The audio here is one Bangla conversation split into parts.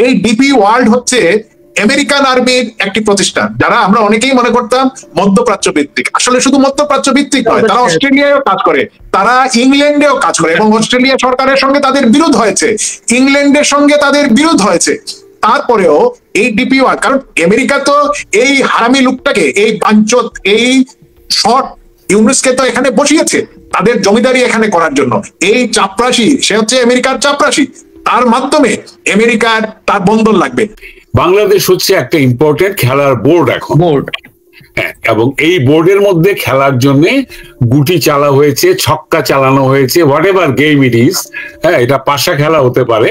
এই ডিপি ওয়ার্ল্ড হচ্ছে আমেরিকান আর্মির একটি প্রতিষ্ঠান, যারা আমরা অনেকেই মনে করতাম মধ্যপ্রাচ্য ভিত্তিক। আসলে শুধু মধ্যপ্রাচ্য ভিত্তিক নয়, তারা অস্ট্রেলিয়ায়ও কাজ করে, তারা ইংল্যান্ডেও কাজ করে, এবং অস্ট্রেলিয়া সরকারের সঙ্গে তাদের বিরোধ হয়েছে, ইংল্যান্ডের সঙ্গে তাদের বিরোধ হয়েছে। তারপরেও এই ডিপি ওয়ার্ল্ড, কারণ আমেরিকা তো এই হারামি লোকটাকে, এই বাঞ্চত, এই শর্ট ইউনুসকে তো এখানে বসিয়েছে তাদের জমিদারি এখানে করার জন্য। এই চাপরাশি, সে হচ্ছে আমেরিকার চাপরাশি, তার মাধ্যমে আমেরিকার তার বন্ধন লাগবে। বাংলাদেশ হচ্ছে একটা ইম্পর্টেন্ট খেলার বোর্ড এখন, এবং এই বোর্ডের মধ্যে খেলার জন্য গুটি চালা হয়েছে, ছক্কা চালানো হয়েছে, what ever game it is. হ্যাঁ, এটা পাশা খেলা হতে পারে।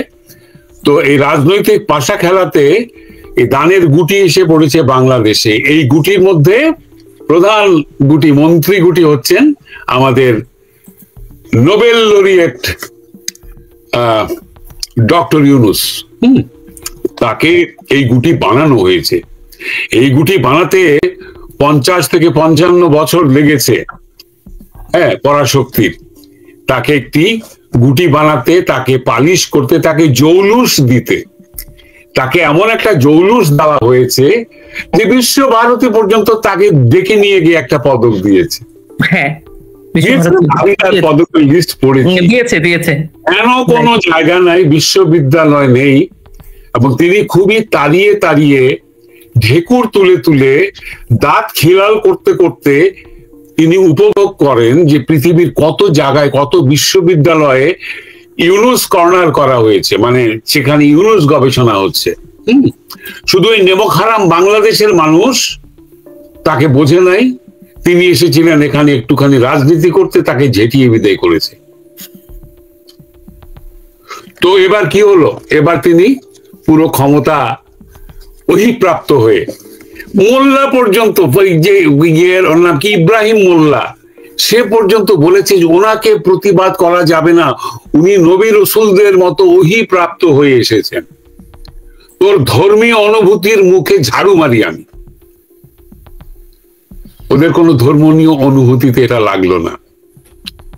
তো এই রাজনৈতিক পাশা খেলাতে এই দানের গুটি এসে পড়েছে বাংলাদেশে। এই গুটির মধ্যে প্রধান গুটি, মন্ত্রী গুটি হচ্ছেন আমাদের নোবেল লরিয়েট ডক্টর ইউনুস। তাকে এই গুটি বানানো হয়েছে। এই গুটি বানাতে 50 থেকে 55 বছর লেগেছে, হ্যাঁ, পরাশক্তির। তাকে একটি গুটি বানাতে, তাকে পালিশ করতে, তাকে জৌলুস দিতে, তাকে এমন একটা জৌলুস দেওয়া হয়েছে যে বিশ্বভারতী পর্যন্ত তাকে ডেকে নিয়ে গিয়ে একটা পদক দিয়েছে। হ্যাঁ, পদকের লিস্ট পড়েছে, কেন কোনো জায়গা নাই, বিশ্ববিদ্যালয় নেই, এবং তিনি খুবই তাড়িয়ে তাড়িয়ে, ঢেকুর তুলে তুলে, দাঁত খিলাল করতে করতে তিনি উপভোগ করেন যে পৃথিবীর কত জায়গায়, কত বিশ্ববিদ্যালয়ে ইউনুস কর্নার করা হয়েছে, মানে সেখানে ইউনুস গবেষণা হচ্ছে। শুধু এই নেমক হারাম বাংলাদেশের মানুষ তাকে বোঝে নাই। তিনি এসেছিলেন এখানে একটুখানি রাজনীতি করতে, তাকে ঝেঁটিয়ে বিদায় করেছে। তো এবার কি হলো? এবার তিনি পুরো ক্ষমতা অহিপ্রাপ্ত হয়ে, মোল্লা পর্যন্ত, যে ওর নাম কি, ইব্রাহিম মোল্লা, সে পর্যন্ত বলেছে যে ওনাকে প্রতিবাদ করা যাবে না, উনি নবী রসুলদের মতো অহিপ্রাপ্ত হয়ে এসেছেন। তোর ধর্মীয় অনুভূতির মুখে ঝাড়ু মারি আমি। ওদের কোনো ধর্মীয় অনুভূতিতে এটা লাগলো না।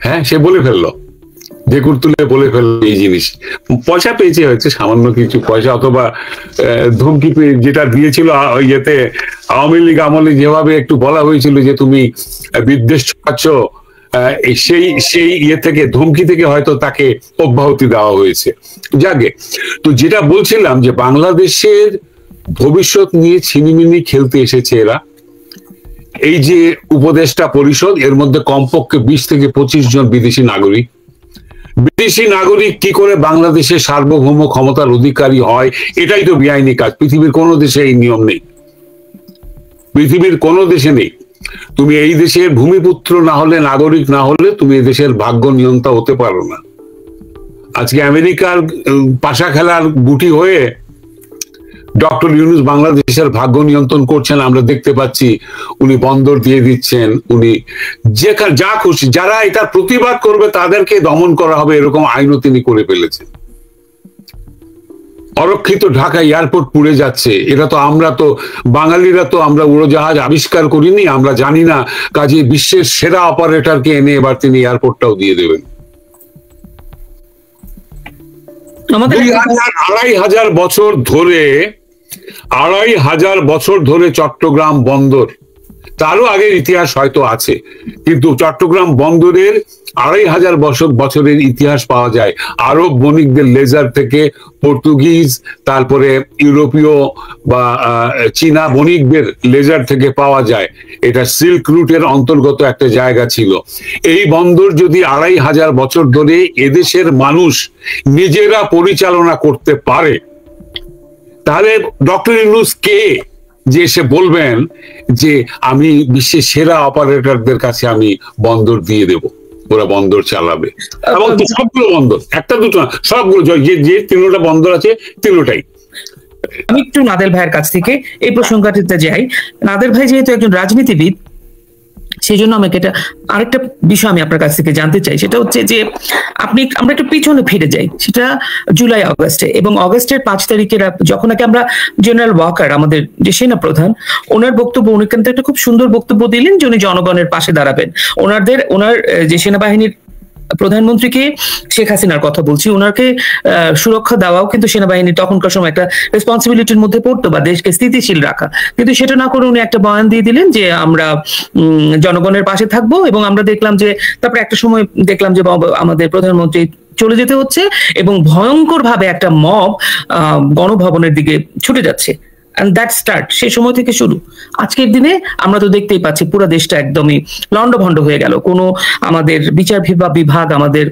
হ্যাঁ, সে বলে ফেললো, ঢেকুর তুলে বলে ফেললো এই জিনিস। পয়সা পেয়েছে হচ্ছে, সামান্য কিছু পয়সা, অথবা ধমকি যেটা দিয়েছিল ইয়েতে, আওয়ামী লীগ আমলে যেভাবে একটু বলা হয়েছিল যে তুমি বিদ্বেষ ছড়াচ্ছ, সেই ইয়ে থেকে, ধমকি থেকে হয়তো তাকে অব্যাহতি দেওয়া হয়েছে। যাকে, তো যেটা বলছিলাম যে বাংলাদেশের ভবিষ্যৎ নিয়ে ছিনিমিনি খেলতে এসেছে এরা। এই যে উপদেষ্টা পরিষদ, এর মধ্যে কমপক্ষে 20 থেকে 25 জন বিদেশি নাগরিক। বিদেশি নাগরিক কি করে বাংলাদেশের সার্বভৌম ক্ষমতার অধিকারী হয়? এটাই তো বেআইনি কাজ। পৃথিবীর কোনো দেশে এই নিয়ম নেই, পৃথিবীর কোনো দেশে নেই। তুমি এই দেশের ভূমিপুত্র না হলে, নাগরিক না হলে, তুমি এই দেশের ভাগ্য নিয়ন্তা হতে পারো না। আজকে আমেরিকার পাশা খেলার গুটি হয়ে ডক্টর ইউনুস বাংলাদেশের ভাগ্য নিয়ন্ত্রণ করছেন। আমরা দেখতে পাচ্ছি উনি বন্দর দিয়ে দিচ্ছেন, উনি যা খুশি, যারা এটা প্রতিবাদ করবে তাদেরকে দমন করা হবে, এরকম আইনও তিনি করে ফেলেছেন। অরক্ষিত ঢাকা এয়ারপোর্ট পুড়ে যাচ্ছে। এটা তো আমরা তো বাঙালিরা তো আমরা উড়োজাহাজ আবিষ্কার করিনি, আমরা জানি না। কাজে বিশ্বের সেরা অপারেটরকে এনে এবার তিনি এয়ারপোর্টটাও দিয়ে দেবেন। 2,500 বছর ধরে চট্টগ্রাম বন্দর, তারও আগের ইতিহাস হয়তো আছে, কিন্তু চট্টগ্রাম বন্দরের 2,500 বছরের ইতিহাস পাওয়া যায়। আরব বণিকদের লেজার থেকে, পর্তুগিজ, তারপরে ইউরোপীয় বা চীনা বণিকদের লেজার থেকে পাওয়া যায়। এটা সিল্ক রুটের অন্তর্গত একটা জায়গা ছিল। এই বন্দর যদি 2,500 বছর ধরে এদেশের মানুষ নিজেরা পরিচালনা করতে পারে, তাহলে ডক্টর ইউনুস কে যে এসে বলবেন যে আমি বিশ্বের সেরা অপারেটরদের কাছে আমি বন্দর দিয়ে দেব, ওরা বন্দর চালাবে। এবং সবগুলো বন্দর, একটা দুটো না, সবগুলো, যে 3টা বন্দর আছে 3টাই। আমি একটু নাদেল ভাইয়ের কাছ থেকে এই প্রসঙ্গটিতে যাই। নাদেল ভাই যেহেতু একজন রাজনীতিবিদ, সেই জন্য আমাকে এটা আরেকটা বিষয় আমি আপনার কাছ থেকে জানতে চাই। সেটা হচ্ছে যে আমরা একটু পিছনে ফিরে যাই, সেটা জুলাই আগস্টে, এবং আগস্টের 5 তারিখে যখন নাকি আমরা জেনারেল ওয়াকার, আমাদের যে সেনা প্রধান, ওনার বক্তব্য, উনি কিন্তু একটা খুব সুন্দর বক্তব্য দিলেন যে উনি জনগণের পাশে দাঁড়াবেন। ওনার যে সেনাবাহিনীর প্রধানমন্ত্রীকে, শেখ হাসিনার কথা বলছি, ওনাকে সুরক্ষা দেওয়াও কিন্তু সেনাবাহিনী তখনকার সময় একটা রেসপন্সিবিলিটির মধ্যে পড়তো, বা দেশকে স্থিতিশীল রাখা। কিন্তু সেটা না করে উনি একটা বয়ান দিয়ে দিলেন যে আমরা জনগণের পাশে থাকবো, এবং আমরা দেখলাম যে তারপরে একটা সময় দেখলাম যে আমাদের প্রধানমন্ত্রী চলে যেতে হচ্ছে, এবং ভয়ঙ্কর ভাবে একটা মব গণভবনের দিকে ছুটে যাচ্ছে। And that start, সেই সময় থেকে শুরু। আজকের দিনে আমরা তো দেখতেই পাচ্ছি পুরো দেশটা একদমই লন্ডভন্ড হয়ে গেল। কোনো আমাদের বিচার বিভাগ, আমাদের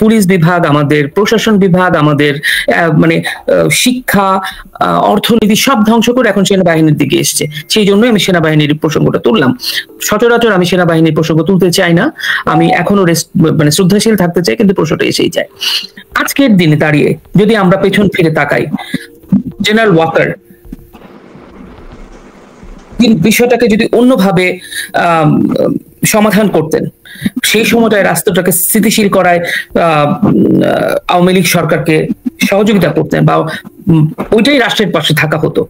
পুলিশ বিভাগ, আমাদের প্রশাসন বিভাগ, আমাদের মানে শিক্ষা, অর্থনীতি সব ধ্বংস করে এখন সেনাবাহিনীর দিকে এসছে। সেই জন্যই আমি সেনাবাহিনীর প্রসঙ্গটা তুললাম। সচরাচর আমি সেনাবাহিনীর প্রসঙ্গ তুলতে চাই না, আমি এখনো মানে শ্রদ্ধাশীল থাকতে চাই, কিন্তু প্রশ্নটা এসেই যায়। আজকের দিনে দাঁড়িয়ে যদি আমরা পেছন ফিরে তাকাই, জেনারেল ওয়াকার বিষয়টাকে যদি অন্যভাবে সমাধান করতেন, সেই সময়টায় রাষ্ট্রটাকে স্থিতিশীল করায় আওয়ামী লীগ সরকারকে সহযোগিতা করতেন, বা ওইটাই রাষ্ট্রের পাশে থাকা হতো,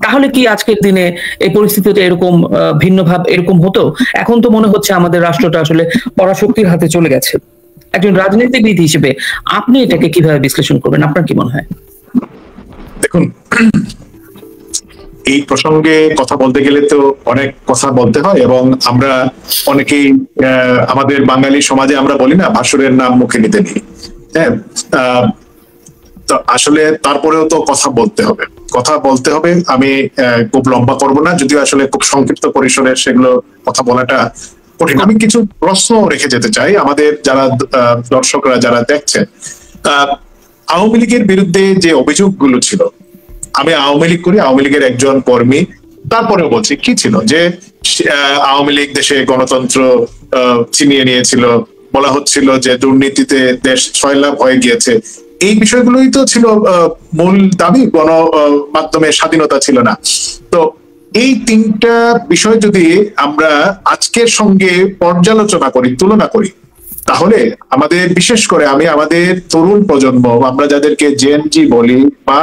তাহলে কি আজকের দিনে এই পরিস্থিতিটা এরকম ভিন্নভাবে এরকম হতো? এখন তো মনে হচ্ছে আমাদের রাষ্ট্রটা আসলে পরাশক্তির হাতে চলে গেছে। একজন রাজনীতিবিদ হিসেবে আপনি এটাকে কিভাবে বিশ্লেষণ করবেন? আপনার কি মনে হয়? দেখুন, এই প্রসঙ্গে কথা বলতে গেলে তো অনেক কথা বলতে হয়, এবং আমরা অনেকেই আমাদের বাঙালি সমাজে আমরা বলি না, ভাসুরের নাম মুখে নিতে নেই। হ্যাঁ, তো আসলে তারপরেও তো কথা বলতে হবে। আমি খুব লম্বা করব না, যদিও আসলে খুব সংক্ষিপ্ত পরিসরে সেগুলো কথা বলাটা কঠিন। আমি কিছু প্রশ্ন রেখে যেতে চাই আমাদের যারা দর্শকরা যারা দেখছেন। আওয়ামী লীগের বিরুদ্ধে যে অভিযোগগুলো ছিল, আমি আওয়ামী লীগ করি, আওয়ামী লীগের একজন কর্মী, তারপরেও বলছি কি ছিল যে আওয়ামী লীগ দেশে গণতন্ত্র ছিনিয়ে নিয়েছিল, বলা হচ্ছিল যে দুর্নীতিতে দেশ সয়লাভ হয়ে গিয়েছে। এই বিষয়গুলোই তো ছিল মূল দাবি, গণমাধ্যমে স্বাধীনতা ছিল না। তো এই তিনটা বিষয় যদি আমরা আজকের সঙ্গে পর্যালোচনা করি, তুলনা করি, তাহলে আমাদের বিশেষ করে আমি আমাদের তরুণ প্রজন্ম, আমরা যাদেরকে জেএনজি বলি, বা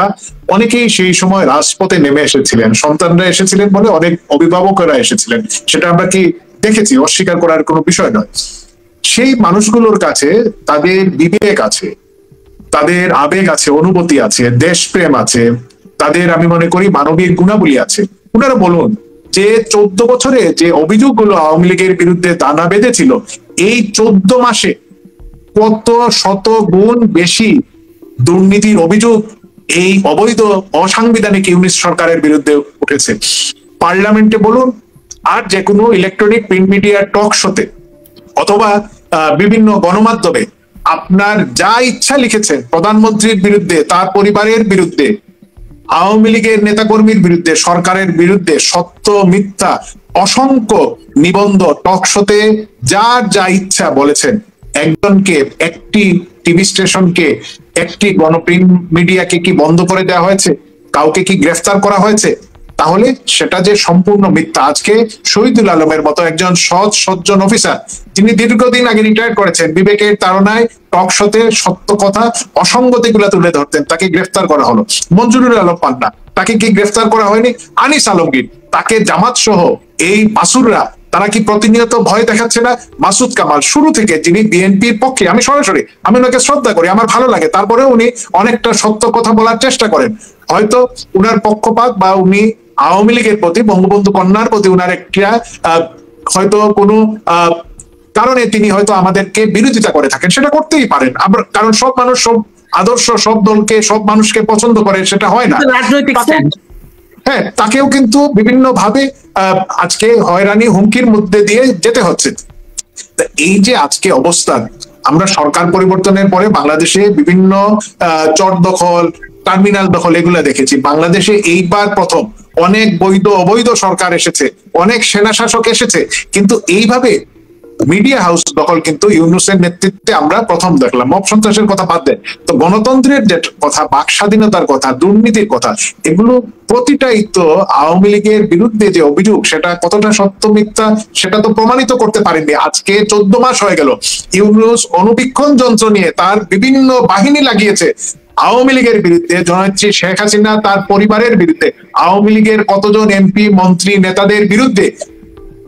অনেকেই সেই সময় রাজপথে নেমে এসেছিলেন, সন্তানরা এসেছিলেন বলে অনেক অভিভাবকরা এসেছিলেন, সেটা আমরা কি দেখেছি, অস্বীকার করার কোনো বিষয় নয়। সেই মানুষগুলোর কাছে তাদের বিবেক আছে, তাদের আবেগ আছে, অনুভূতি আছে, দেশপ্রেম আছে, তাদের আমি মনে করি মানবিক গুণাবলী আছে। ওনারা বলুন যে 14 বছরে যে অভিযোগগুলো আওয়ামী লীগের বিরুদ্ধে দানা বেঁধেছিল, এই 14 মাসে কত শত গুণ বেশি দুর্নীতির অভিযোগ এই অবৈধ অসাংবিধানিক ইউনিট সরকারের বিরুদ্ধে উঠেছে। পার্লামেন্টে বলুন, আর যে কোনো ইলেকট্রনিক প্রিন্ট মিডিয়া টক শোতে অথবা বিভিন্ন গণমাধ্যমে আপনার যা ইচ্ছা লিখেছেন প্রধানমন্ত্রীর বিরুদ্ধে, তার পরিবারের বিরুদ্ধে, আওয়ামী লীগের নেতাকর্মীর বিরুদ্ধে, সরকারের বিরুদ্ধে সত্য মিথ্যা অসংখ্য নিবন্ধ টক শোতে যার যা ইচ্ছা বলেছেন। একজনকে, একটি টিভি স্টেশনকে, একটি গণপ্রিন্ট মিডিয়াকে কি বন্ধ করে দেওয়া হয়েছে? কাউকে কি গ্রেফতার করা হয়েছে? তাহলে সেটা যে সম্পূর্ণ মিথ্যা। আজকে শহীদুল আলমের মতো একজন সৎ সজ্জন অফিসার, তিনি দীর্ঘদিন আগে রিটায়ার করেছেন, বিবেকের তাড়নায় টক শোতে সত্য কথা, অসঙ্গতি গুলা তুলে ধরতেন, তাকে গ্রেফতার করা হলো। মঞ্জুরুল আলম পান্না, তাকে কি গ্রেফতার করা হয়নি? আনিস আলমগীর, তাকে জামাত সহ এই মাসুররা, তারা কি প্রতিনিয়ত ভয় দেখাচ্ছে না? মাসুদ কামাল শুরু থেকে, যিনি বিএনপির পক্ষে, আমি সরাসরি আমি ওনাকে শ্রদ্ধা করি, আমার ভালো লাগে, তারপরে উনি অনেকটা সত্য কথা বলার চেষ্টা করেন। হয়তো উনার পক্ষপাত বা উনি আওয়ামী লীগের প্রতি, বঙ্গবন্ধু কন্যার প্রতি উনার একটা হয়তো কোনো কারণে তিনি হয়তো আমাদেরকে বিরোধিতা করে থাকেন, সেটা করতেই পারেন। আবার কারণ সব মানুষ সব আদর্শ, সব দলকে, সব মানুষকে পছন্দ করে, সেটা হয় না। হ্যাঁ, তাকেও কিন্তু বিভিন্ন ভাবে আজকে হয়রানি, হুমকির মধ্যে দিয়ে যেতে হচ্ছে। এই যে আজকে অবস্থান, আমরা সরকার পরিবর্তনের পরে বাংলাদেশে বিভিন্ন চর দখল, টার্মিনাল দখল এগুলা দেখেছি। বাংলাদেশে এইবার প্রথম অনেক বৈধ অবৈধ সরকার এসেছে, অনেক সেনা শাসক এসেছে, কিন্তু এইভাবে মিডিয়া হাউস দখল কিন্তু ইউনূসের নেতৃত্বে আমরা প্রথম দেখলাম। মব সন্ত্রাসের কথা বাদ দেন, তো গণতন্ত্রের যে কথা, বাক স্বাধীনতার কথা, দুর্নীতির কথা, এগুলো প্রতিটাই তো আওয়ামী লীগের বিরুদ্ধে যে অভিযোগ, সেটা কতটা সত্য মিথ্যা সেটা তো প্রমাণিত করতে পারেননি। আজকে 14 মাস হয়ে গেল, ইউনূস অনুবীক্ষণ যন্ত্র নিয়ে তার বিভিন্ন বাহিনী লাগিয়েছে আওয়ামী লীগের বিরুদ্ধে, জননেত্রী শেখ হাসিনা তার পরিবারের বিরুদ্ধে, আওয়ামী লীগের কতজন এমপি, মন্ত্রী, নেতাদের বিরুদ্ধে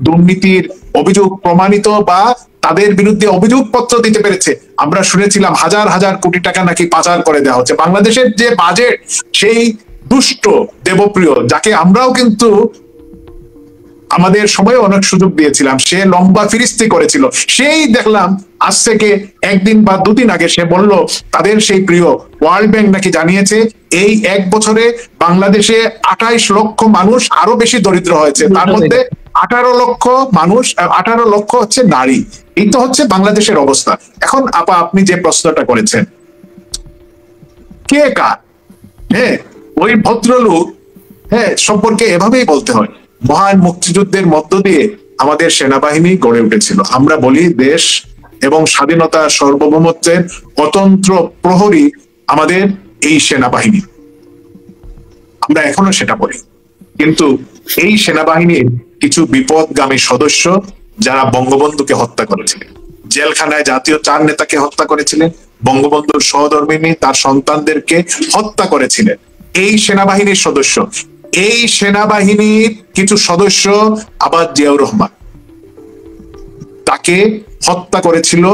দুর্নীতির অভিযোগ প্রমাণিত বা তাদের বিরুদ্ধে অভিযোগপত্র দিতে পেরেছে। আমরা শুনেছিলাম হাজার হাজার কোটি টাকা নাকি পাচার করে দেওয়া হচ্ছে। বাংলাদেশের যে বাজেট, সেই দুষ্ট দেবপ্রিয়, যাকে আমরাও কিন্তু আমাদের সময় অনেক সুযোগ দিয়েছিলাম, সে লম্বা ফিরিস্তি করেছিল, সেই দেখলাম আজ থেকে একদিন বা দুদিন আগে সে বলল তাদের সেই প্রিয় ওয়ার্ল্ড ব্যাংক নাকি জানিয়েছে এই 1 বছরে বাংলাদেশে 28 লক্ষ মানুষ আরো বেশি দরিদ্র হয়েছে, তার মধ্যে 18 লক্ষ মানুষ, 18 লক্ষ হচ্ছে নারী। এই তো হচ্ছে বাংলাদেশের অবস্থা। এখন আপা আপনি যে প্রশ্নটা করেছেন, কে কার, হ্যাঁ ওই ভদ্রলোক, হ্যাঁ সম্পর্কে এভাবেই বলতে হয়। মহান মুক্তিযুদ্ধের মধ্য দিয়ে আমাদের সেনাবাহিনী গড়ে উঠেছিল। আমরা বলি দেশ এবং স্বাধীনতা সার্বভৌমত্বের অতন্ত্র প্রহরী আমাদের এই সেনাবাহিনী, আমরা এখনো সেটা বলি। কিন্তু এই সেনাবাহিনীর কিছু বিপদগামী সদস্য যারা বঙ্গবন্ধুকে হত্যা করেছিলেন, জেলখানায় জাতীয় 4 নেতাকে হত্যা করেছিলেন, বঙ্গবন্ধুর সহধর্মিণী তার সন্তানদেরকে হত্যা করেছিলেন এই সেনাবাহিনীর সদস্য। এই সেনাবাহিনীর কিছু সদস্য আবার জিয়াউর রহমান, তাকে হত্যা করেছিল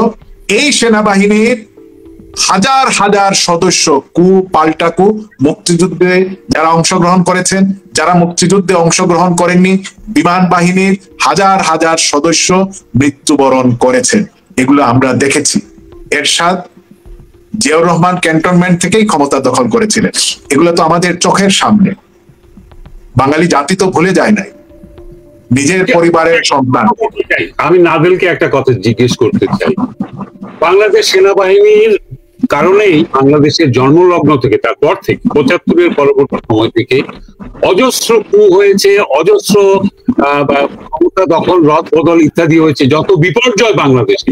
এই সেনাবাহিনীর হাজার হাজার সদস্য। কু পাল্টা কু, মুক্তিযুদ্ধে যারা অংশগ্রহণ করেছেন, যারা মুক্তিযুদ্ধে অংশগ্রহণ করেননি, বিমান বাহিনীর হাজার হাজার সদস্য মৃত্যুবরণ করেছেন। এগুলো আমরা দেখেছি। এরশাদ জিয়াউর রহমান ক্যান্টনমেন্ট থেকেই ক্ষমতা দখল করেছিলেন, এগুলো তো আমাদের চোখের সামনে। বাঙালি জাতি তো ভুলে যায় নাই নিজের পরিবারের সন্তান। আমি নাদেলকে একটা কথা জিজ্ঞেস করতে চাই। বাংলাদেশ সেনাবাহিনীর কারণেই বাংলাদেশের জন্মলগ্ন থেকে, তারপর থেকে 75-এর পরবর্তী সময় থেকে অজস্র কু হয়েছে, অজস্র ক্ষমতা দখল, রদ বদল ইত্যাদি হয়েছে। যত বিপর্যয় বাংলাদেশে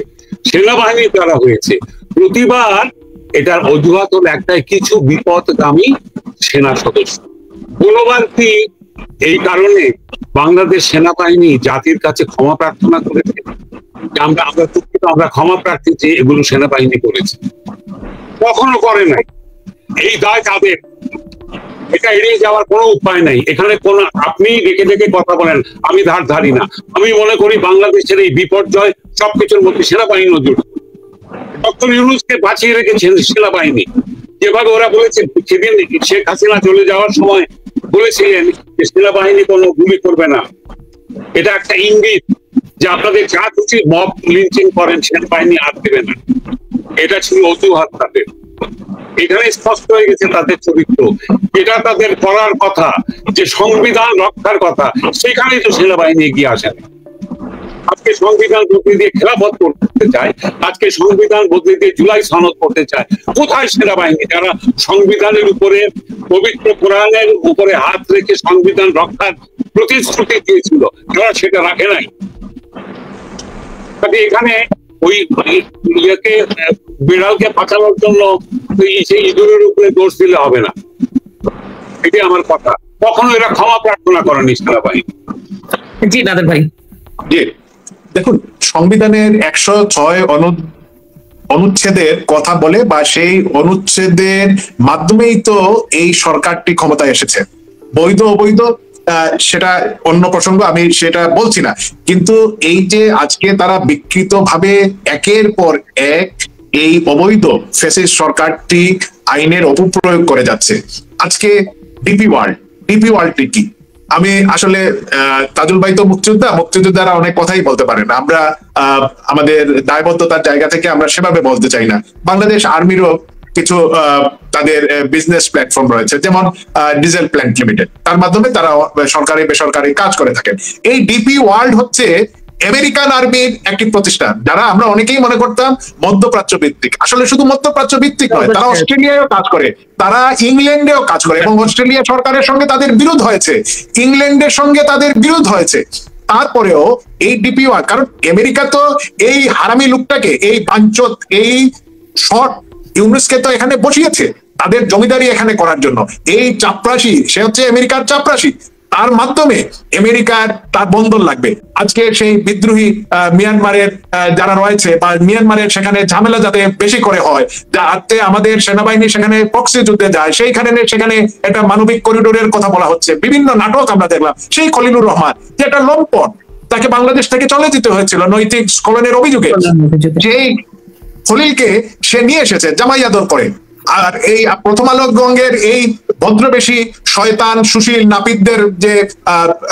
সেনাবাহিনীর দ্বারা হয়েছে, প্রতিবার এটার অজুহাত হল একটাই, কিছু বিপদগামী সেনা সদস্য। কোনোবার কি এই কারণে বাংলাদেশ সেনাবাহিনী জাতির কাছে ক্ষমা প্রার্থনা করেছে? আমরা ক্ষমা প্রার্থী যে এগুলো সেনাবাহিনী করেছে? কখনো করে নাই। এই দায় তাদের, এটা এড়িয়ে যাওয়ার কোনো উপায় নাই। এখানে কোন আপনি ডেকে ডেকে কথা বলেন, আমি ধারি না। আমি মনে করি বাংলাদেশের এই বিপর্যয় সবকিছুর মধ্যে সেনাবাহিনীও জড়িত। ডক্টর ইউনূসকে বাঁচিয়ে রেখেছেন সেনাবাহিনী। যেভাবে ওরা বলেছে, সেদিন শেখ হাসিনা চলে যাওয়ার সময় বলেছিলেন যে সেনাবাহিনী কোনো গুলি করবে না, এটা একটা ইঙ্গিত যে আপনাদের যা খুশি মব লিঞ্চিং করেন, সেনাবাহিনী হাত দেবে না। এটা ছিল অজুহাত তাদের। এখানে স্পষ্ট হয়ে গেছে তাদের চরিত্র। এটা তাদের করার কথা, যে সংবিধান রক্ষার কথা, সেখানেই তো সেনাবাহিনী এগিয়ে আসে না। আজকে সংবিধান বদলে দিয়ে খেলাফত করতে চায়, আজকে সংবিধান বদলে দিয়ে জুলাই সনদ করতে চায়। কোথায় সেনাবাহিনী যারা সংবিধানের উপরে, পবিত্র কোরআনের উপরে হাত রেখে সংবিধান রক্ষার প্রতিশ্রুতি দিয়েছিল, তারা সেটা রাখে নাই। এখানে ওই ইয়েকে, বিড়ালকে বাঁচানোর জন্য সেই ইঁদুরের উপরে দোষ দিলে হবে না, এটাই আমার কথা। কখনো এরা ক্ষমা প্রার্থনা করেনি সেনাবাহিনী। জি নাদের ভাই। জি দেখুন, সংবিধানের 106 অনুচ্ছেদের কথা বলে, বা সেই অনুচ্ছেদের মাধ্যমেই তো এই সরকারটি ক্ষমতায় এসেছে। বৈধ অবৈধ সেটা অন্য প্রসঙ্গ, আমি সেটা বলছি না। কিন্তু এই যে আজকে তারা বিকৃতভাবে একের পর এক এই অবৈধ ফ্যাসিস্ট সরকারটি আইনের অপপ্রয়োগ করে যাচ্ছে। আজকে ডিপি ওয়ার্ল্ডটি কি? আমি আসলে তাজুল ভাই তো মুক্তিযোদ্ধারা অনেক কথাই বলতে পারেন, আমরা আমাদের দায়বদ্ধতার জায়গা থেকে আমরা সেভাবে বলতে চাই না। বাংলাদেশ আর্মিরও কিছু তাদের বিজনেস প্ল্যাটফর্ম রয়েছে, যেমন ডিজেল প্ল্যান্ট লিমিটেড, তার মাধ্যমে তারা সরকারি বেসরকারি কাজ করে থাকেন। এই ডিপি ওয়ার্ল্ড হচ্ছে আমেরিকান আর্মির একটি প্রতিষ্ঠান, যারা আমরা অনেকেই মনে করতাম মধ্যপ্রাচ্য ভিত্তিক। আসলে শুধু মধ্যপ্রাচ্য ভিত্তিক নয়, তারা অস্ট্রেলিয়ায়ও কাজ করে, তারা ইংল্যান্ডেও কাজ করে, এবং অস্ট্রেলিয়া সরকারের সঙ্গে তাদের বিরোধ হয়েছে, ইংল্যান্ডের সঙ্গে তাদের বিরোধ হয়েছে। তারপরেও এই ডিপি ওয়ার্ল্ড, কারণ আমেরিকা তো এই হারামি লোকটাকে, এই বাঞ্চত, এই শর্ট ইউনুসকে তো এখানে বসিয়েছে তাদের জমিদারি এখানে করার জন্য। এই চাপরাশি, সে হচ্ছে আমেরিকার চাপরাশি, তার মাধ্যমে আমেরিকার তার বন্ধন লাগবে। আজকে সেই বিদ্রোহী মিয়ানমারের যারা রয়েছে, বা মিয়ানমারের সেখানে ঝামেলা যাতে বেশি করে হয়, যাতে আমাদের সেনাবাহিনী সেখানে প্রক্সি যুদ্ধে যায়, সেখানে একটা মানবিক করিডোরের কথা বলা হচ্ছে, বিভিন্ন নাটক আমরা দেখলাম। সেই খলিলুর রহমান, যে একটা লম্পট, তাকে বাংলাদেশ থেকে চলে যেতে হয়েছিল নৈতিক স্খলনের অভিযোগে। যেই খলিলকে সে নিয়ে এসেছে জামাই আদর করে। আর এই প্রথম আলো গঙ্গের এই ভদ্রবেশী শয়তান সুশীল নাপিতদের যে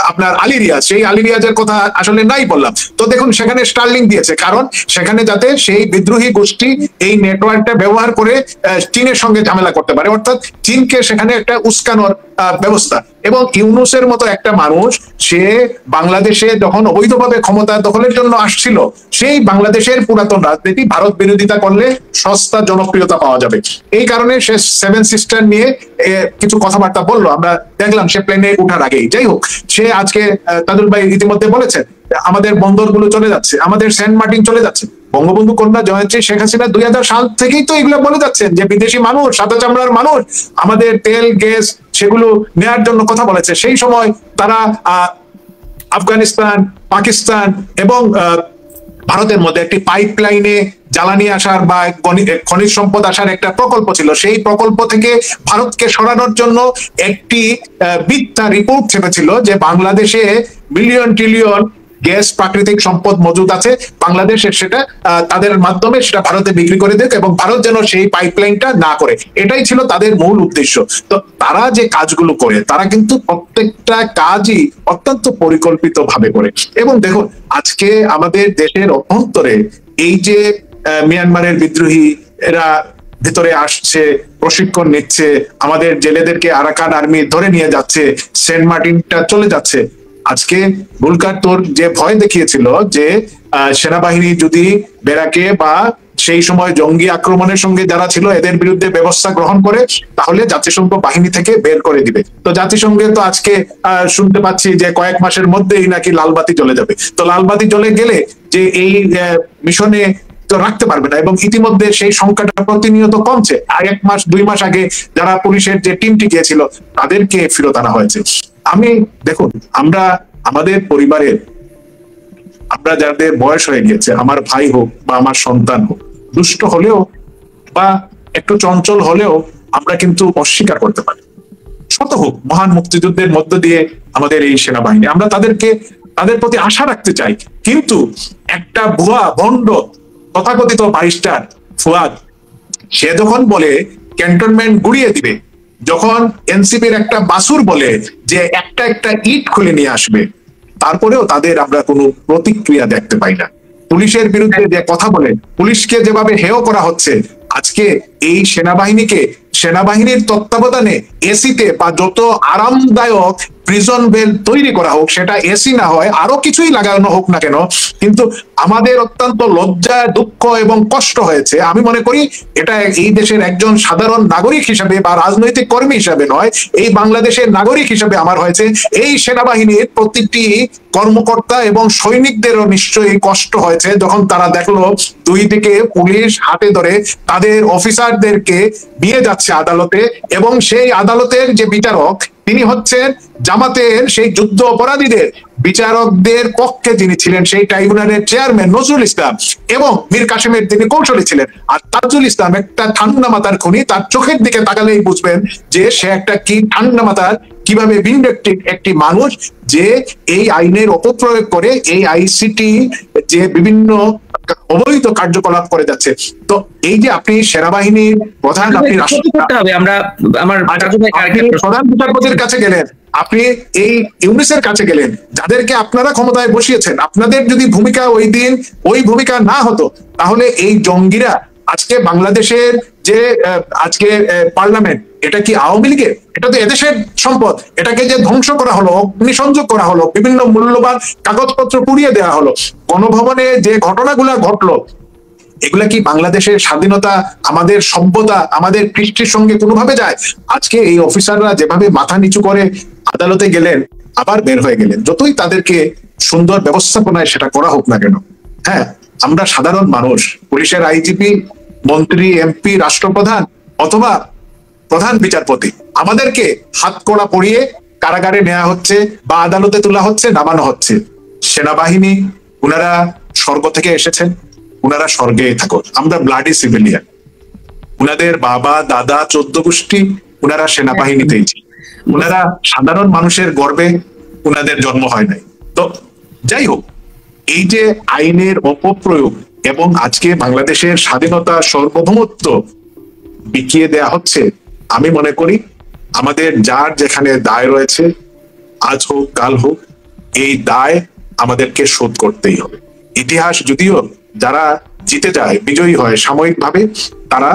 আপনার আলী রিয়াজ, সেই আলী রিয়াজের কথা আসলে নাই বললাম। তো দেখুন সেখানে স্টার্লিং দিয়েছে, কারণ সেখানে যাতে সেই বিদ্রোহী গোষ্ঠী এই নেটওয়ার্কটা ব্যবহার করে চীনের সঙ্গে ঝামেলা করতে পারে, অর্থাৎ চীনকে সেখানে একটা উস্কানোর ব্যবস্থা। এবং ইউনূসের মতো একটা মানুষ, সে বাংলাদেশে যখন অবৈধভাবে ক্ষমতা দখলের জন্য আসছিল, সেই বাংলাদেশের পুরাতন রাজনীতি ভারত বিরোধিতা করলে সস্তা জনপ্রিয়তা পাওয়া যাবে, এই কারণে সে সেভেন সিস্টার নিয়ে কিছু কথাবার্তা বললো। আমরা দেখলাম সে প্লেনে উঠার আগেই। যাই হোক, সে আজকে তাজুল ভাই ইতিমধ্যে বলেছেন আমাদের বন্দরগুলো চলে যাচ্ছে, আমাদের সেন্ট মার্টিন চলে যাচ্ছে। বঙ্গবন্ধু কন্যা জয়ন্তী শেখ হাসিনা 2000 সাল থেকেই তো এগুলো বলে যাচ্ছেন যে বিদেশি মানুষ, সাদা চামড়ার মানুষ আমাদের তেল গ্যাস সেগুলো নেয়ার জন্য কথা বলেছে। সেই সময় তারা আফগানিস্তান, পাকিস্তান এবং ভারতের মধ্যে একটি পাইপলাইনে জ্বালানি আসার বা খনিজ সম্পদ আসার একটা প্রকল্প ছিল। সেই প্রকল্প থেকে ভারতকে সরানোর জন্য একটি মিথ্যা রিপোর্ট ছেপেছিল যে বাংলাদেশে মিলিয়ন ট্রিলিয়ন গ্যাস প্রাকৃতিক সম্পদ মজুদ আছে, বাংলাদেশের সেটা তাদের মাধ্যমে সেটা ভারতে বিক্রি করে দেয় এবং ভারত যেন সেই পাইপলাইনটা না করে, এটাই ছিল তাদের মূল উদ্দেশ্য। তো তারা যে কাজগুলো করে, তারা কিন্তু প্রত্যেকটা কাজই অত্যন্ত পরিকল্পিত ভাবে করে। এবং দেখুন আজকে আমাদের দেশের অভ্যন্তরে এই যে মিয়ানমারের বিদ্রোহী এরা ভিতরে আসছে, প্রশিক্ষণ নিচ্ছে, আমাদের জেলেদেরকে আরাকান আর্মি ধরে নিয়ে যাচ্ছে, সেন্ট মার্টিনটা চলে যাচ্ছে। আজকে ভুলকার তোর যে ভয় দেখিয়েছিল যে সেনাবাহিনী যদি বেরাকে বা সেই সময় জঙ্গি আক্রমণের সঙ্গে যারা ছিল এদের বিরুদ্ধে ব্যবস্থা গ্রহণ করে, তাহলে জাতিসংঘ বাহিনী থেকে বের করে দিবে। তো জাতিসংঘে তো আজকে শুনতে পাচ্ছি যে কয়েক মাসের মধ্যেই নাকি লালবাতি জ্বলে যাবে। তো লালবাতি জ্বলে গেলে যে এই মিশনে তো রাখতে পারবে না, এবং ইতিমধ্যে সেই সংখ্যাটা প্রতিনিয়ত কমছে। আর 1 মাস 2 মাস আগে যারা পুলিশের যে টিমটি গিয়েছিল তাদেরকে ফেরত আনা হয়েছে। আমি দেখুন, আমরা আমাদের পরিবারের আমরা যাদের বয়স হয়ে গিয়েছে, আমার ভাই হোক বা আমার সন্তান হোক, দুষ্ট হলেও বা একটু চঞ্চল হলেও আমরা কিন্তু অস্বীকার করতে পারি। শত হোক মহান মুক্তিযুদ্ধের মধ্য দিয়ে আমাদের এই সেনাবাহিনী, আমরা তাদের প্রতি আশা রাখতে চাই। কিন্তু একটা ভুয়া ভণ্ড তথাকথিত ব্যারিস্টার ফুয়াদ, সে যখন বলে ক্যান্টনমেন্ট গুড়িয়ে দিবে, যখন এনসিপির একটা বাসুর বলে যে একটা একটা ইট খুলে নিয়ে আসবে, তারপরেও তাদের আমরা কোনো প্রতিক্রিয়া দেখতে পাই না। পুলিশের বিরুদ্ধে যে কথা বলে, পুলিশকে যেভাবে হেয় করা হচ্ছে, আজকে এই সেনাবাহিনীর তত্ত্বাবধানে এসিতে বা যত আরামদায়ক প্রিজন বেল তৈরি করা হোক, সেটা এসি না হয় আরো কিছুই লাগানো হোক না কেন, কিন্তু আমাদের অত্যন্ত লজ্জা, দুঃখ এবং কষ্ট হয়েছে। আমি মনে করি এটা এই দেশের একজন সাধারণ নাগরিক হিসাবে বা রাজনৈতিক কর্মী হিসাবে নয়, এই বাংলাদেশের নাগরিক হিসাবে আমার হয়েছে। এই সেনাবাহিনীর প্রতিটি কর্মকর্তা এবং সৈনিকদেরও নিশ্চয়ই কষ্ট হয়েছে যখন তারা দেখলো দুই দিকে পুলিশ হাতে ধরে তাদের অফিসারদেরকে নিয়ে যাচ্ছে আদালতে, এবং সেই আদালতের যে বিচারক তিনি হচ্ছেন জামাতের সেই যুদ্ধ অপরাধীদের বিচারকদের পক্ষে যিনি ছিলেন, সেই ট্রাইব্যুনালের চেয়ারম্যান নজরুল ইসলাম, এবং মীর কাসেমের তিনি কৌশলী ছিলেন। আর তাজুল ইসলাম একটা ঠান্ডা মাথার খুনি, তার চোখের দিকে তাকালেই বুঝবেন যে সে একটা কি ঠান্ডা মাথার, কিভাবে ভিন্ডেক্টিভ একটি মানুষ, যে এই আইনের অপপ্রয়োগ করে এই আইসিটি যে বিভিন্ন অবৈধ কার্যকলাপ করে যাচ্ছে। তো এই যে আপনি সেনাবাহিনীর প্রধান, আপনি প্রধান বিচারপতির কাছে গেলেন, আপনি এই ইউনূসের কাছে গেলেন, যাদেরকে আপনারা ক্ষমতায় বসিয়েছেন, আপনাদের যদি ভূমিকা ওই দিন ওই ভূমিকা না হতো, তাহলে এই জঙ্গিরা আজকে বাংলাদেশের যে আজকে পার্লামেন্ট, এটা কি আওয়ামী লীগের? এটা তো এদেশের সম্পদ, এটাকে যে ধ্বংস করা হলো, অগ্নিসংযোগ করা হলো, বিভিন্ন মূল্যবান কাগজপত্র পুড়িয়ে দেওয়া হলো, গণভবনে যে ঘটনাগুলা ঘটলো, এগুলা কি বাংলাদেশের স্বাধীনতা, আমাদের সভ্যতা, আমাদের কৃষ্টির সঙ্গে কোনোভাবে যায়? আজকে এই অফিসাররা যেভাবে মাথা নিচু করে আদালতে গেলেন, আবার বের হয়ে গেলেন, যতই তাদেরকে সুন্দর ব্যবস্থাপনায় সেটা করা হোক না কেন। হ্যাঁ, আমরা সাধারণ মানুষ, পুলিশের আইজিপি, মন্ত্রী, এমপি, রাষ্ট্রপ্রধান অথবা প্রধান বিচারপতি, আমাদেরকে হাত কড়া পরিয়ে কারাগারে নেওয়া হচ্ছে বা আদালতে তোলা হচ্ছে, নামানো হচ্ছে। সেনাবাহিনী, উনারা স্বর্গ থেকে এসেছেন, উনারা স্বর্গে থাকুন, আমরা ব্লাডি সিভিলিয়ান। উনাদের বাবা দাদা 14 গোষ্ঠী উনারা সেনাবাহিনীতেই ছিল, উনারা সাধারণ মানুষের গর্বে উনাদের জন্ম হয় নাই। তো যাই হোক, এই যে আইনের অপপ্রয়োগ এবং আজকে বাংলাদেশের স্বাধীনতা সার্বভৌমত্ব বিকিয়ে দেয়া হচ্ছে, আমি মনে করি আমাদের যার যেখানে দায় রয়েছে, আজ হোক কাল হোক, এই দায় আমাদেরকে শোধ করতেই হবে। ইতিহাস যদিও যারা জিতে যায়, বিজয়ী হয় সাময়িকভাবে, তারা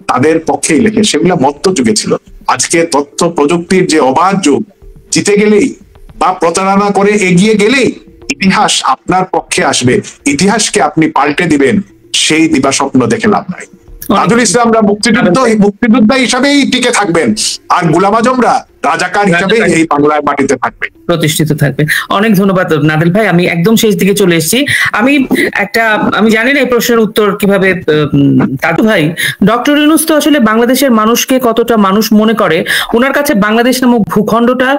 তাদের পক্ষেই লেখে, সেগুলো মধ্যযুগে ছিল। আজকে তথ্য প্রযুক্তির যে অবাধ যুগ, জিতে গেলেই বা প্রতারণা করে এগিয়ে গেলেই ইতিহাস আপনার পক্ষে আসবে, ইতিহাসকে আপনি পাল্টে দিবেন, সেই দিবাস্বপ্ন দেখে লাভ নাই। তাজুল ইসলামরা মুক্তিযোদ্ধা হিসাবেই টিকে থাকবেন, আর গুলাম আজমরা রাজাকার হিসাবেই এই বাংলার মাটিতে থাকবে, প্রতিষ্ঠিত থাকবে। অনেক ধন্যবাদ নাদেল ভাই। আমি একদম শেষ দিকে চলে এসেছি। আমি জানি না এই প্রশ্নের উত্তর কিভাবে। তাজু ভাই, ডক্টর ইউনূস তো আসলে বাংলাদেশের মানুষকে কতটা মানুষ মনে করে, ওনার কাছে বাংলাদেশ নামক ভূখণ্ডটা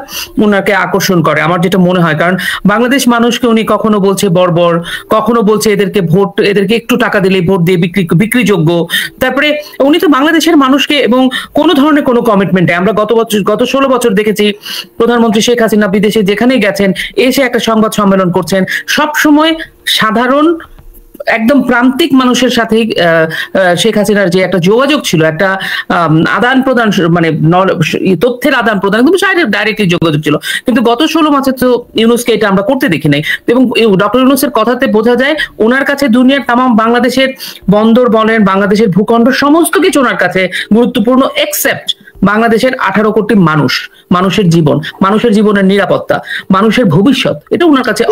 ওনাকে আকর্ষণ করে আমার যেটা মনে হয়। কারণ বাংলাদেশ মানুষকে উনি কখনো বলছে বর্বর, কখনো বলছে এদেরকে একটু টাকা দিলেই ভোট দিয়ে বিক্রিযোগ্য। তারপরে উনি তো বাংলাদেশের মানুষকে এবং কোনো ধরনের কোনো কমিটমেন্টে, আমরা গত 16 বছর দেখেছি প্রধানমন্ত্রী শেখ হাসিনা বিদেশে যেখানে গেছেন, এসে একটা সংবাদ সম্মেলন করছেন, সব সময় সাধারণ একদম প্রান্তিক মানুষের সাথে শেখ হাসিনার যে একটা যোগাযোগ ছিল, একটা আদান প্রদান, মানে তথ্যের আদান প্রদান, কিন্তু ডাইরেক্টলি যোগাযোগ ছিল। কিন্তু গত 16 মাসে তো ইউনূসকে এটা আমরা করতে দেখি নাই। এবং ডক্টর ইউনূসের কথাতে বোঝা যায় ওনার কাছে দুনিয়ার তামাম বাংলাদেশের বন্দর বলেন, বাংলাদেশের ভূখণ্ড, সমস্ত কিছু ওনার কাছে গুরুত্বপূর্ণ, এক্সেপ্ট বাংলাদেশের 18 কোটি মানুষের জীবন, মানুষের জীবনের নিরাপত্তা, মানুষের ভবিষ্যৎ, এটা ওনার কাছে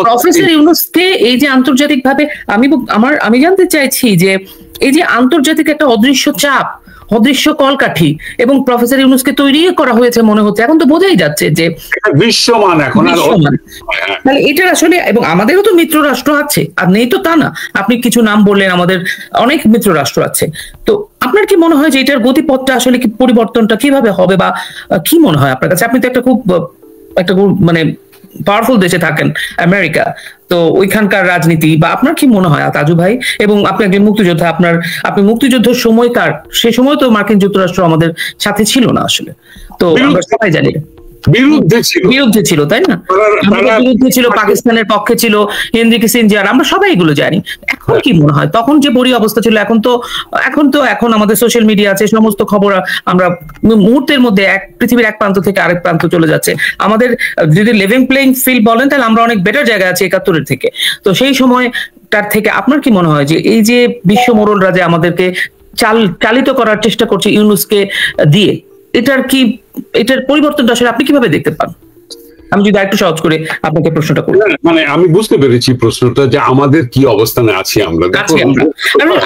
প্রফেসর ইউনূসকে এই যে আন্তর্জাতিক ভাবে আমি জানতে চাইছি যে এই যে আন্তর্জাতিক একটা অদৃশ্য চাপ, অদৃশ্য কলকাঠি এবং প্রফেসর ইউনূসকে তৈরি করা হয়েছে মনে হচ্ছে, এখন তো বোঝাই যাচ্ছে যে বিশ্বমান এখন। তাহলে এটার আসলে, এবং আমাদেরও তো মিত্র রাষ্ট্র আছে, আর নেই তো তা না। আপনি কিছু নাম বললেন, আমাদের অনেক মিত্র রাষ্ট্র আছে। তো আপনার কি মনে হয় যে এটার গতিপথটা আসলে কি, পরিবর্তনটা কিভাবে হবে, বা কি মনে হয় আপনার কাছে? আপনি তো একটা মানে পাওয়ারফুল দেশে থাকেন, আমেরিকা, তো ওইখানকার রাজনীতি, বা আপনার কি মনে হয় তাজু ভাই? এবং আপনি একজন মুক্তিযোদ্ধা, আপনি মুক্তিযুদ্ধের সময়কার, সে সময় তো মার্কিন যুক্তরাষ্ট্র আমাদের সাথে ছিল না আসলে, তো আমরা সবাই জানি বিরুদ্ধে ছিল, তাই না? বিরুদ্ধে ছিল, পাকিস্তানের পক্ষে ছিল, হেনরি কিসিঞ্জার, আমরা সবাই এগুলো জানি। এখন কি মনে হয়, তখন যে বড়ি অবস্থা ছিল, এখন আমাদের সোশ্যাল মিডিয়া আছে, সমস্ত খবর আমরা মুহূর্তের মধ্যে পৃথিবীর এক প্রান্ত থেকে আরেক প্রান্ত চলে যাচ্ছে। আমাদের যদি লেভেল প্লেইং ফিল্ড বলেন, তাহলে আমরা অনেক বেটার জায়গায় আছি 71-এর থেকে। তো সেই সময় তার থেকে আপনার কি মনে হয় যে এই যে বিশ্ব মোড়লরা যে আমাদেরকে চালিত করার চেষ্টা করছে ইউনূসকে দিয়ে, এটার পরিবর্তনটা আসলে আপনি কিভাবে দেখতে পান? আমি যদি একটু সহজ করে আপনাকে প্রশ্নটা করি। মানে আমি বুঝতে পেরেছি প্রশ্নটা, যে আমাদের কি অবস্থানে আছি আমরা।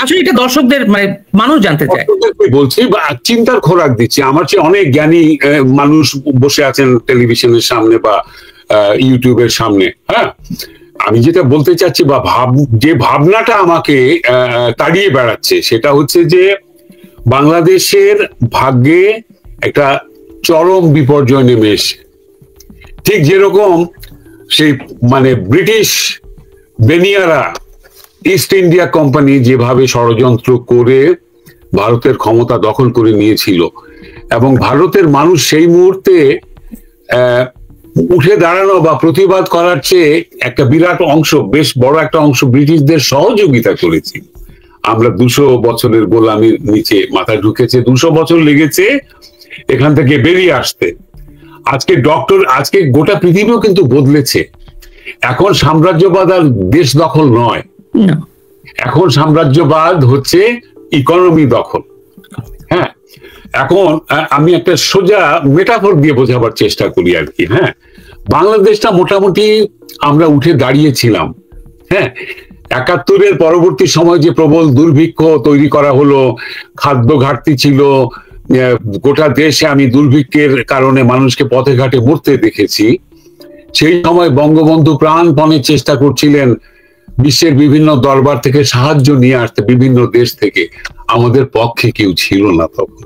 আসলে এটা দর্শকদের, মানে মানুষ জানতে চায়, বলছি বা চিন্তার খোরাক দিচ্ছি। আমার চেয়ে অনেক জ্ঞানী মানুষ বসে আছেন টেলিভিশনের সামনে বা ইউটিউবের সামনে। হ্যাঁ, আমি যেটা বলতে চাচ্ছি, বা যে ভাবনাটা আমাকে তাড়িয়ে বেড়াচ্ছে, সেটা হচ্ছে যে বাংলাদেশের ভাগ্যে একটা চরম বিপর্যয় নেমে এসে, ঠিক যেরকম সেই মানে ব্রিটিশ বেনিয়ারা ইস্ট ইন্ডিয়া কোম্পানি যেভাবে ষড়যন্ত্র করে ভারতের ক্ষমতা দখল করে নিয়েছিল, এবং ভারতের মানুষ সেই মুহূর্তে উঠে দাঁড়ানো বা প্রতিবাদ করার চেয়ে একটা বিরাট অংশ, বেশ বড় একটা অংশ ব্রিটিশদের সহযোগিতা করেছি। আমরা 200 বছরের গোলামির নিচে মাথা ঢুকেছে, 200 বছর লেগেছে এখান থেকে বেরিয়ে আসতে। আজকে গোটা পৃথিবীও কিন্তু বদলেছে। এখন সাম্রাজ্যবাদ আর দেশ দখল নয়, এখন সাম্রাজ্যবাদ হচ্ছে ইকোনমি দখল। হ্যাঁ, এখন আমি একটা সোজা মেটাফর দিয়ে বোঝাবার চেষ্টা করি আর কি। হ্যাঁ, বাংলাদেশটা মোটামুটি আমরা উঠে দাঁড়িয়েছিলাম। হ্যাঁ, 71-এর পরবর্তী সময় যে প্রবল দুর্ভিক্ষ তৈরি করা হলো, খাদ্য ঘাটতি ছিল গোটা দেশে, আমি দুর্ভিক্ষের কারণে মানুষকে পথে ঘাটে মরতে দেখেছি। সেই সময় বঙ্গবন্ধু প্রাণপণে চেষ্টা করছিলেন বিশ্বের বিভিন্ন দরবার থেকে সাহায্য নিয়ে আসতে, বিভিন্ন দেশ থেকে। আমাদের পক্ষে কেউ ছিল না তখন।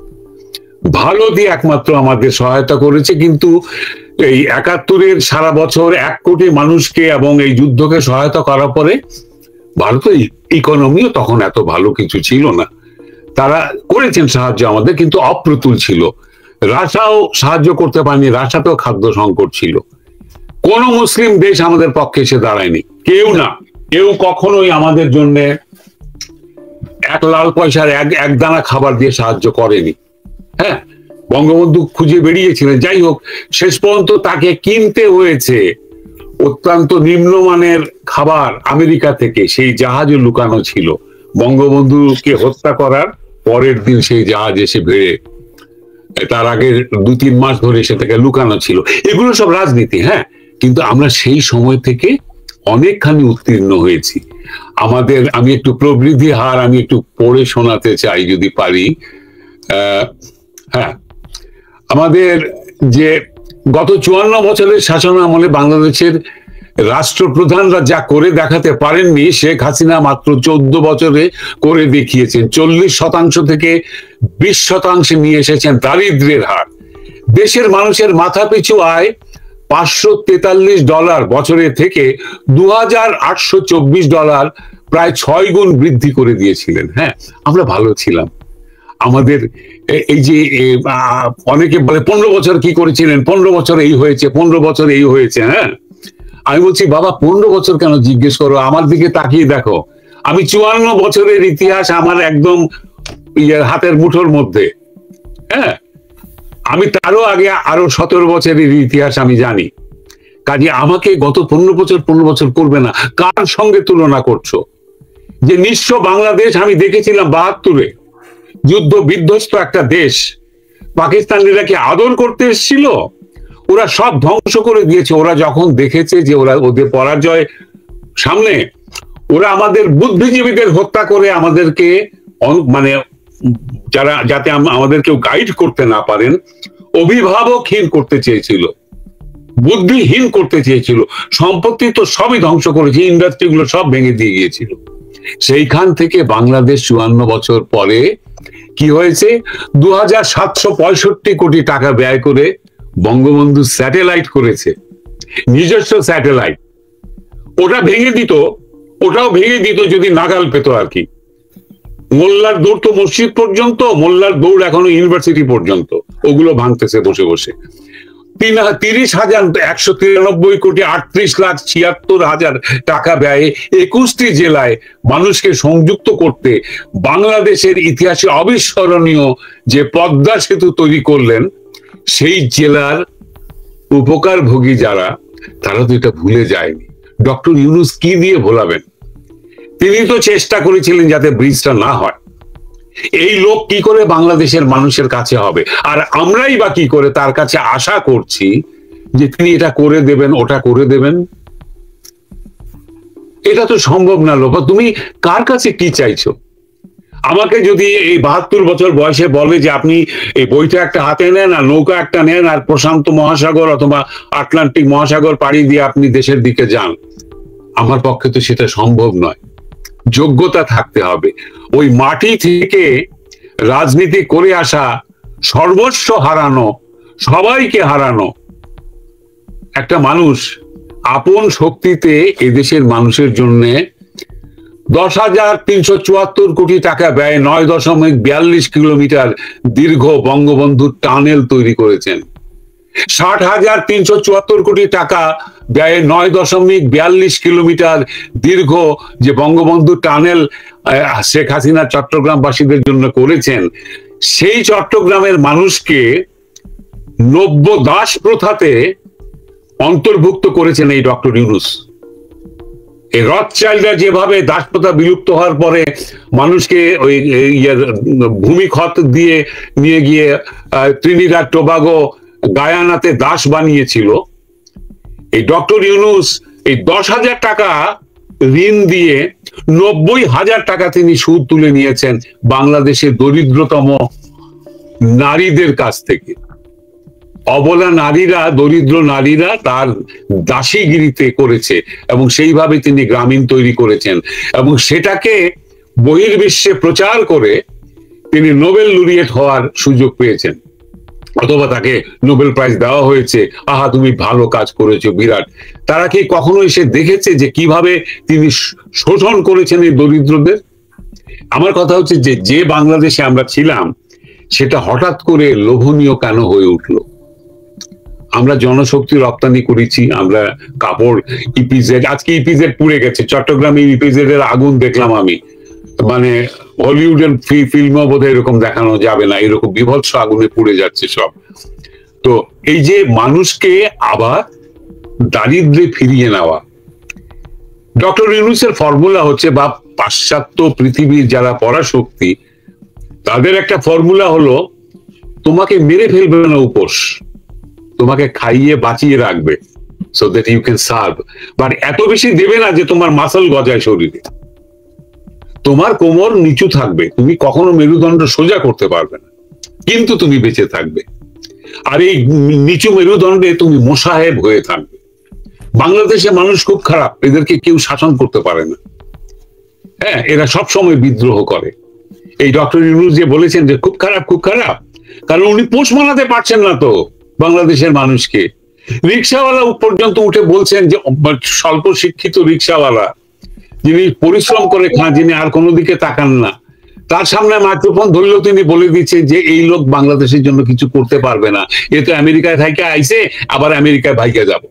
ভালো দিয়ে একমাত্র আমাদের সহায়তা করেছে, কিন্তু এই 71-এর সারা বছর 1 কোটি মানুষকে এবং এই যুদ্ধকে সহায়তা করার পরে ভারতের ইকোনমিও তখন এত ভালো কিছু ছিল না। তারা করেছেন সাহায্য আমাদের, কিন্তু অপ্রতুল ছিল। রাশাও সাহায্য করতে পারেনি, রাশাতেও খাদ্য সংকট ছিল। কোন মুসলিম দেশ আমাদের পক্ষে এসে দাঁড়ায়নি, কেউ না, কেউ কখনোই আমাদের জন্য এক লাল পয়সার এক দানা খাবার দিয়ে সাহায্য করেনি। হ্যাঁ, বঙ্গবন্ধু খুঁজে বেরিয়েছিলেন, যাই হোক শেষ পর্যন্ত তাকে কিনতে হয়েছে অত্যন্ত নিম্নমানের খাবার আমেরিকা থেকে, সেই জাহাজে লুকানো ছিল। বঙ্গবন্ধুকে হত্যা করার পরের দিন সেই জাহাজ এসে ভিড়ে, তার আগে 2-3 মাস ধরে সেটাকে লুকানো ছিল। এগুলো সব রাজনীতি, হ্যাঁ, কিন্তু আমরা সেই সময় থেকে অনেকখানি উত্তীর্ণ হয়েছি। আমি একটু প্রবৃদ্ধি হার আমি একটু পড়ে শোনাতে চাই যদি পারি। হ্যাঁ, আমাদের যে গত 54 বছরের শাসন আমলে বাংলাদেশের রাষ্ট্রপ্রধানরা যা করে দেখাতে পারেননি, শেখ হাসিনা মাত্র 14 বছরে করে দেখিয়েছেন। 40% থেকে 20% নিয়ে এসেছেন দারিদ্র্যের হার। দেশের মানুষের মাথাপিছু আয় $543 বছরে থেকে $2824, প্রায় 6 গুণ বৃদ্ধি করে দিয়েছিলেন। হ্যাঁ, আমরা ভালো ছিলাম। আমাদের এই যে অনেকে বলে 15 বছর কি করেছিলেন, 15 বছর এই হয়েছে, 15 বছর এই হয়েছে। হ্যাঁ, আমি বলছি বাবা 15 বছর কেন জিজ্ঞেস করো, আমার দিকে তাকিয়ে দেখো। আমি 54 বছরের ইতিহাস আমার একদম হাতের মুঠোর মধ্যে। হ্যাঁ, আমি তারও আগে আরো 17 বছরের ইতিহাস আমি জানি। কাজে আমাকে গত 15 বছর করবে না, কার সঙ্গে তুলনা করছো? যে নিঃস্ব বাংলাদেশ আমি দেখেছিলাম 72-এ, যুদ্ধ বিধ্বস্ত একটা দেশ, পাকিস্তানিরা কি আদর করতে এসেছিল? ওরা সব ধ্বংস করে দিয়েছে। ওরা যখন দেখেছে যে ওদের পরাজয় সামনে, ওরা আমাদের বুদ্ধিজীবীদের হত্যা করে আমাদেরকে মানে যাতে আমাদেরকে গাইড করতে না পারেন, অভিভাবকহীন করতে চেয়েছিল, বুদ্ধিহীন করতে চেয়েছিল। সম্পত্তি তো সবই ধ্বংস করেছে, ইন্ডাস্ট্রিগুলো সব ভেঙে দিয়ে গিয়েছিল। সেইখান থেকে বাংলাদেশ 54 বছর পরে কি হয়েছে, 2765 কোটি টাকা ব্যয় করে বঙ্গবন্ধু স্যাটেলাইট করেছে, নিজস্ব স্যাটেলাইট। ওটাও ভেঙে দিত যদি নাগাল পেত আর কি। মোল্লার দৌড় তো মসজিদ পর্যন্ত, মোল্লার দৌড় এখনো ইউনিভার্সিটি পর্যন্ত, ওগুলো ভাঙতেছে বসে বসে। 30,193 কোটি 38,76,000 টাকা ব্যয়ে 21টি জেলায় মানুষকে সংযুক্ত করতে বাংলাদেশের ইতিহাসে অবিস্মরণীয় যে পদ্মা সেতু তৈরি করলেন, সেই জেলার উপকারভোগী যারা, তারা তো এটা ভুলে যায়নি। ডক্টর ইউনূস কি দিয়ে ভোলাবেন? তিনি তো চেষ্টা করেছিলেন যাতে ব্রিজটা না হয়। এই লোক কি করে বাংলাদেশের মানুষের কাছে হবে? আর আমরাই বা কি করে তার কাছে আশা করছি যে তিনি এটা করে দেবেন, ওটা করে দেবেন? এটা তো সম্ভব না। লোক, তুমি কার কাছে কি চাইছো? আমাকে যদি এই 72 বছর বয়সে বলে যে আপনি এই বইটা একটা হাতে নেন আর নৌকা একটা নেন আর প্রশান্ত মহাসাগর অথবা আটলান্টিক মহাসাগর পাড়ি দিয়ে আপনি দেশের দিকে যান, আমার পক্ষে তো সেটা সম্ভব নয়। যোগ্যতা থাকতে হবে। ওই মাটি থেকে রাজনীতি করে আসা, সর্বস্ব হারানো, সবাইকে হারানো একটা মানুষ আপন শক্তিতে এদেশের মানুষের জন্য 10,374 কোটি টাকা ব্যয় 9.42 কিলোমিটার দীর্ঘ বঙ্গবন্ধু টানেল তৈরি করেছেন। 60,374 কোটি টাকা ব্যয়ে 9.42 কিলোমিটার দীর্ঘ যে বঙ্গবন্ধু টানেল শেখ হাসিনা চট্টগ্রামবাসীদের জন্য করেছেন, সেই চট্টগ্রামের মানুষকে নব্য দাস প্রথাতে অন্তর্ভূক্ত করেছেন এই ডক্টর ইউনূস। এই রথচাইল্ডরা যেভাবে দাস প্রথা বিলুপ্ত হওয়ার পরে মানুষকে ওই ভূমি খত দিয়ে নিয়ে গিয়ে ত্রিনিদাদ টোবাগো গায়ানাতে দাস বানিয়েছিল, এই ডক্টর ইউনূস এই 10,000 টাকা ঋণ দিয়ে 90,000 টাকা তিনি সুদ তুলে নিয়েছেন বাংলাদেশের দরিদ্রতম নারীদের কাছ থেকে। অবলা নারীরা, দরিদ্র নারীরা তার দাসীগিরিতে করেছে এবং সেইভাবে তিনি গ্রামীণ তৈরি করেছেন এবং সেটাকে বহির্বিশ্বে প্রচার করে তিনি নোবেল লরিয়েট হওয়ার সুযোগ পেয়েছেন, অথবা তাকে নোবেল প্রাইজ দেওয়া হয়েছে। আহা, তুমি ভালো কাজ করেছো, বিরাট। তারা কি কখনো এসে দেখেছে যে কিভাবে তিনি শোষণ করেছেন এই দরিদ্রদের? আমার কথা হচ্ছে যে বাংলাদেশে আমরা ছিলাম সেটা হঠাৎ করে লোভনীয় কেন হয়ে উঠলো? আমরা জনশক্তি রপ্তানি করেছি, আমরা কাপড় ইপিজেড, আজকে ইপিজেড পুড়ে গেছে, চট্টগ্রামে ইপিজেড এর আগুন দেখলাম আমি, মানে হলিউডের ফিল্মও বোধহয় এরকম দেখানো যাবে না, এরকম বিভৎস আগুনে পুড়ে যাচ্ছে সব। তো এই যে মানুষকে আবার দারিদ্র্যে ফিরিয়ে নেওয়া, ডক্টর ইউনূসের ফর্মুলা হচ্ছে, বা পাশ্চাত্য পৃথিবীর যারা পরাশক্তি তাদের একটা ফর্মুলা হলো, তোমাকে মেরে ফেলবে না উপোস, তোমাকে খাইয়ে বাঁচিয়ে রাখবে, so that you can serve, but এত বেশি দেবে না যে তোমার মাসল গজায় শরীরে, তোমার কোমর নিচু থাকবে, তুমি কখনো মেরুদণ্ড সোজা করতে পারবে না, কিন্তু তুমি বেঁচে থাকবে। আর এই নিচু মেরুদণ্ডে তুমি মোসাহেব হয়ে থাকবে। বাংলাদেশে মানুষ খুব খারাপ, এদেরকে কেউ শাসন করতে পারে না, হ্যাঁ, এরা সব সময় বিদ্রোহ করে। এই ডক্টর ইউনূস যে বলেছেন যে খুব খারাপ, খুব খারাপ, কারণ উনি পোষ মানাতে পারছেন না তো বাংলাদেশের মানুষকে। রিক্সাওয়ালা পর্যন্ত উঠে বলছেন যে স্বল্প শিক্ষিত রিক্সাওয়ালা, যিনি পরিশ্রম করে খান, যিনি আর কোনো দিকে তাকান না, তার সামনে মাইক্রোফোন ধরলেও তিনি বলে দিচ্ছে যে এই লোক বাংলাদেশের জন্য কিছু করতে পারবে না, এ তো আমেরিকায় থাইকা আইছে, আবার আমেরিকায় ভাইগা যাব।